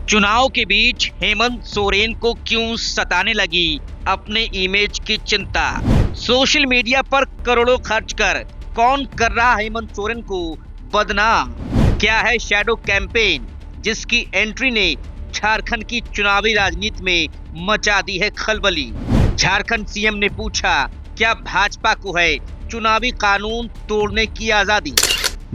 चुनाव के बीच हेमंत सोरेन को क्यों सताने लगी अपने इमेज की चिंता। सोशल मीडिया पर करोड़ों खर्च कर कौन कर रहा हेमंत सोरेन को बदनाम। क्या है शैडो कैंपेन जिसकी एंट्री ने झारखंड की चुनावी राजनीति में मचा दी है खलबली। झारखंड सीएम ने पूछा, क्या भाजपा को है चुनावी कानून तोड़ने की आजादी।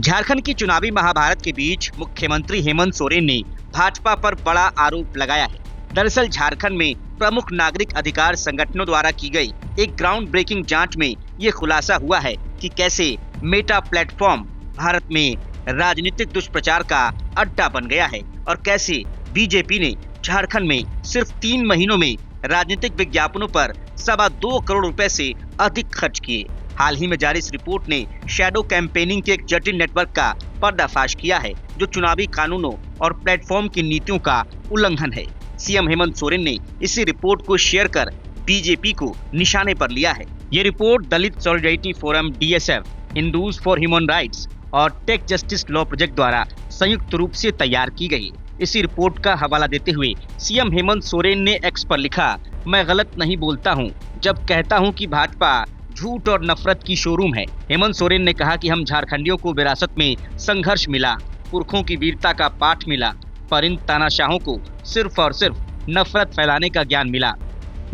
झारखंड की चुनावी महाभारत के बीच मुख्यमंत्री हेमंत सोरेन ने भाजपा पर बड़ा आरोप लगाया है। दरअसल झारखंड में प्रमुख नागरिक अधिकार संगठनों द्वारा की गई एक ग्राउंड ब्रेकिंग जांच में ये खुलासा हुआ है कि कैसे मेटा प्लेटफॉर्म भारत में राजनीतिक दुष्प्रचार का अड्डा बन गया है और कैसे बीजेपी ने झारखंड में सिर्फ 3 महीनों में राजनीतिक विज्ञापनों पर 2.25 करोड़ रुपए से अधिक खर्च किए। हाल ही में जारी इस रिपोर्ट ने शैडो कैंपेनिंग के एक जटिल नेटवर्क का पर्दाफाश किया है जो चुनावी कानूनों और प्लेटफॉर्म की नीतियों का उल्लंघन है। सीएम हेमंत सोरेन ने इसी रिपोर्ट को शेयर कर बीजेपी को निशाने पर लिया है। ये report Dalit solidarity forum DSF, Hindus for human rights और टेक जस्टिस लॉ प्रोजेक्ट द्वारा संयुक्त रूप से तैयार की गई। इसी रिपोर्ट का हवाला देते हुए सीएम हेमंत सोरेन ने एक्स पर लिखा, मैं गलत नहीं बोलता हूँ जब कहता हूँ कि भाजपा झूठ और नफरत की शोरूम है। हेमंत सोरेन ने कहा कि हम झारखंडियों को विरासत में संघर्ष मिला, पुरखों की वीरता का पाठ मिला, पर इन तानाशाहों को सिर्फ और सिर्फ नफरत फैलाने का ज्ञान मिला।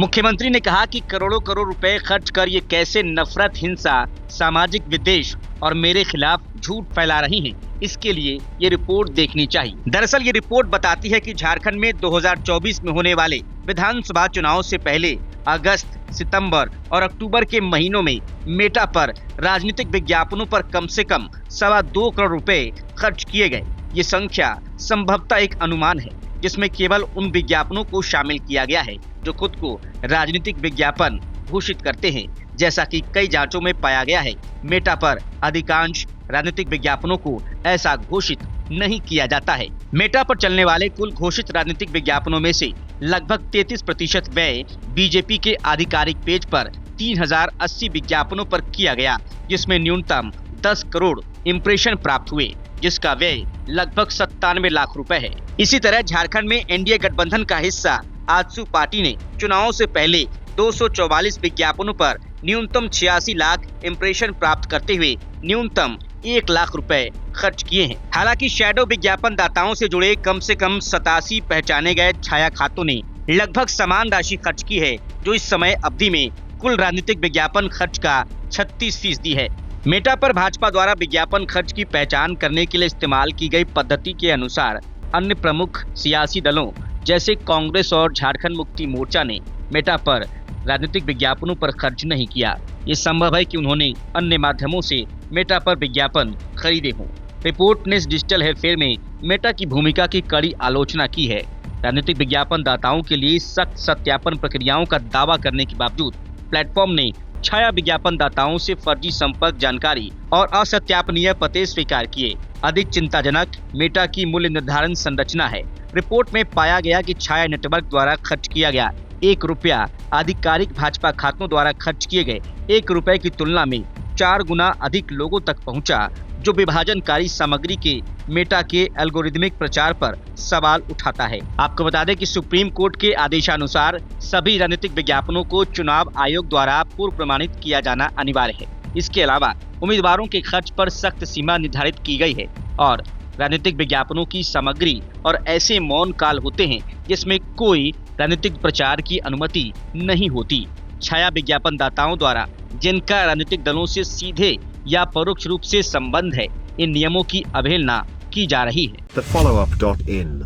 मुख्यमंत्री ने कहा कि करोड़ों करोड़ रुपए खर्च कर ये कैसे नफरत, हिंसा, सामाजिक विद्वेष और मेरे खिलाफ झूठ फैला रही हैं, इसके लिए ये रिपोर्ट देखनी चाहिए। दरअसल ये रिपोर्ट बताती है कि झारखंड में 2024 में होने वाले विधानसभा चुनाव से पहले अगस्त, सितंबर और अक्टूबर के महीनों में मेटा पर राजनीतिक विज्ञापनों पर कम से कम 2.25 करोड़ रुपए खर्च किए गए। ये संख्या संभवतः एक अनुमान है जिसमें केवल उन विज्ञापनों को शामिल किया गया है जो खुद को राजनीतिक विज्ञापन घोषित करते हैं। जैसा कि कई जांचों में पाया गया है, मेटा पर अधिकांश राजनीतिक विज्ञापनों को ऐसा घोषित नहीं किया जाता है। मेटा पर चलने वाले कुल घोषित राजनीतिक विज्ञापनों में से लगभग 33% व्यय बीजेपी के आधिकारिक पेज पर 3080 विज्ञापनों पर किया गया, जिसमें न्यूनतम 10 करोड़ इम्प्रेशन प्राप्त हुए, जिसका व्यय लगभग 97 लाख रुपए है। इसी तरह झारखंड में एनडीए गठबंधन का हिस्सा आजसू पार्टी ने चुनावों से पहले 244 विज्ञापनों पर न्यूनतम 86 लाख इम्प्रेशन प्राप्त करते हुए न्यूनतम 1 लाख रुपए खर्च किए हैं। हालांकि शैडो विज्ञापन दाताओं से जुड़े कम से कम 87 पहचाने गए छाया खातों ने लगभग समान राशि खर्च की है, जो इस समय अवधि में कुल राजनीतिक विज्ञापन खर्च का 36% है। मेटा पर भाजपा द्वारा विज्ञापन खर्च की पहचान करने के लिए इस्तेमाल की गई पद्धति के अनुसार अन्य प्रमुख सियासी दलों जैसे कांग्रेस और झारखंड मुक्ति मोर्चा ने मेटा पर राजनीतिक विज्ञापनों पर खर्च नहीं किया। ये संभव है कि उन्होंने अन्य माध्यमों से मेटा पर विज्ञापन खरीदे हों। रिपोर्ट ने इस डिजिटल हेरफेर में मेटा की भूमिका की कड़ी आलोचना की है। राजनीतिक विज्ञापन दाताओं के लिए सख्त सत्यापन प्रक्रियाओं का दावा करने के बावजूद प्लेटफॉर्म ने छाया विज्ञापन दाताओं से फर्जी संपर्क जानकारी और असत्यापनीय पते स्वीकार किए। अधिक चिंताजनक मेटा की मूल्य निर्धारण संरचना है। रिपोर्ट में पाया गया कि छाया नेटवर्क द्वारा खर्च किया गया 1 रुपया आधिकारिक भाजपा खातों द्वारा खर्च किए गए 1 रुपए की तुलना में 4 गुना अधिक लोगों तक पहुंचा, जो विभाजनकारी सामग्री के मेटा के एल्गोरिदमिक प्रचार पर सवाल उठाता है। आपको बता दें कि सुप्रीम कोर्ट के आदेशानुसार सभी राजनीतिक विज्ञापनों को चुनाव आयोग द्वारा पूर्व प्रमाणित किया जाना अनिवार्य है। इसके अलावा उम्मीदवारों के खर्च पर सख्त सीमा निर्धारित की गई है और राजनीतिक विज्ञापनों की सामग्री और ऐसे मौन काल होते हैं जिसमें कोई राजनीतिक प्रचार की अनुमति नहीं होती। छाया विज्ञापन दाताओं द्वारा जिनका राजनीतिक दलों से सीधे या परोक्ष रूप से संबंध है, इन नियमों की अवहेलना की जा रही है। TheFollowUp.in,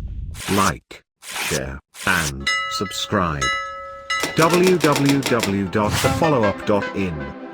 like, share and subscribe. www.thefollowup.in